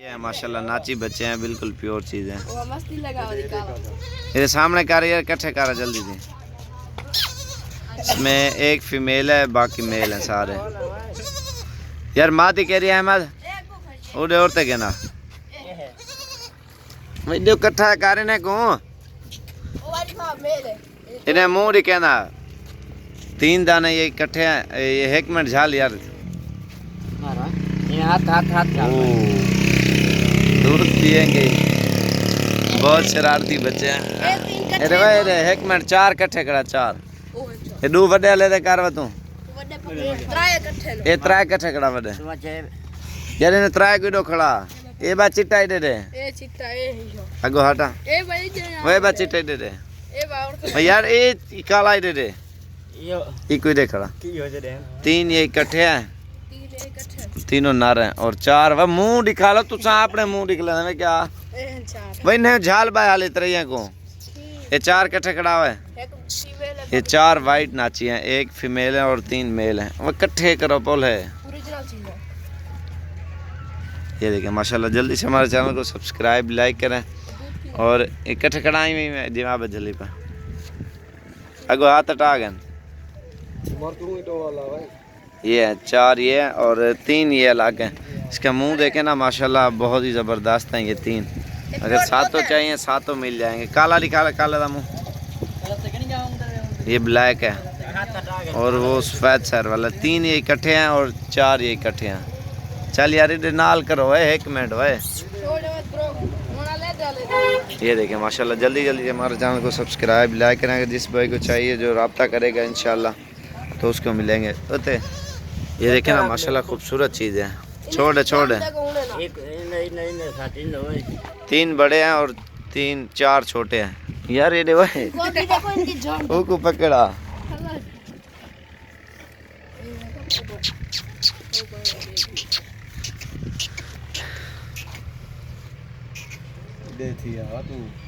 है माशाल्लाह, नाची बच्चे हैं, बिल्कुल प्योर चीज़ है। वो मस्ती लगा मेरे सामने कर यार, इकट्ठे कर जल्दी से। इसमें एक फीमेल है, बाकी मेल है सारे। यार माती कह रही है अहमद उड़े औरते के ना वीडियो इकट्ठा कर इन्हें को इन्हें मुंह नहीं कहना। 3 दाने ये इकट्ठे हैं। ये 1 मिनट झाल यार, हाथ दूर पिएंगे। बहुत शरारती बच्चे हैं। अरे भाई 1 मिनट 4 इकट्ठे करा 4 ये 2 वड्डे ले दे कर तू ये 3 इकट्ठे करा वड्डे यार इन्हें 3 किलो खड़ा। ये बात चिट्टा ही दे दे अगो हटा वही बात चिट्टा ही दे दे यार ये काला ही दे दे ये कोई दे खड़ा। 3 ये इकट्ठे हैं, तीनों नर हैं और 4 वह मुंह दिखा लो तू अपने मुंह दिख लेना क्या वही नहीं झाल बाय हाल इतरे को। ये 4 इकट्ठे खड़ा हुआ है। ये 4 वाइट नाची हैं, 1 फीमेल है और 3 मेल हैं। वो इकट्ठे करो पोल है। ये देखें माशाल्लाह। जल्दी से हमारे चैनल को सब्सक्राइब लाइक करें और इकट्ठे खड़ाई में जवाब जल्दी पर अगो हाथ हटा गए। ये है 4 ये है और 3 ये अलग हैं। इसका मुंह देखें ना माशाल्लाह, बहुत ही ज़बरदस्त हैं ये 3। अगर 7 चाहिए 7 मिल जाएंगे। काला निकाला काला का मुँह, ये ब्लैक है और वो सफ़ेद सर वाला। 3 ये इकट्ठे हैं और 4 ये इकट्ठे हैं। चल यार इधर नाल करो है 1 मिनट भाई। ये देखें माशाल्लाह। जल्दी जल्दी से हमारे चैनल को सब्सक्राइब लाइक करें। अगर जिस भाई को चाहिए जो रब्ता करेगा इंशाल्लाह तो उसको मिलेंगे। ओते ये देखें ना माशाल्लाह, खूबसूरत चीज़ है। छोड़ 3 बड़े हैं और 4 छोटे हैं। यार ये भाई को पकड़ा दे थी तू।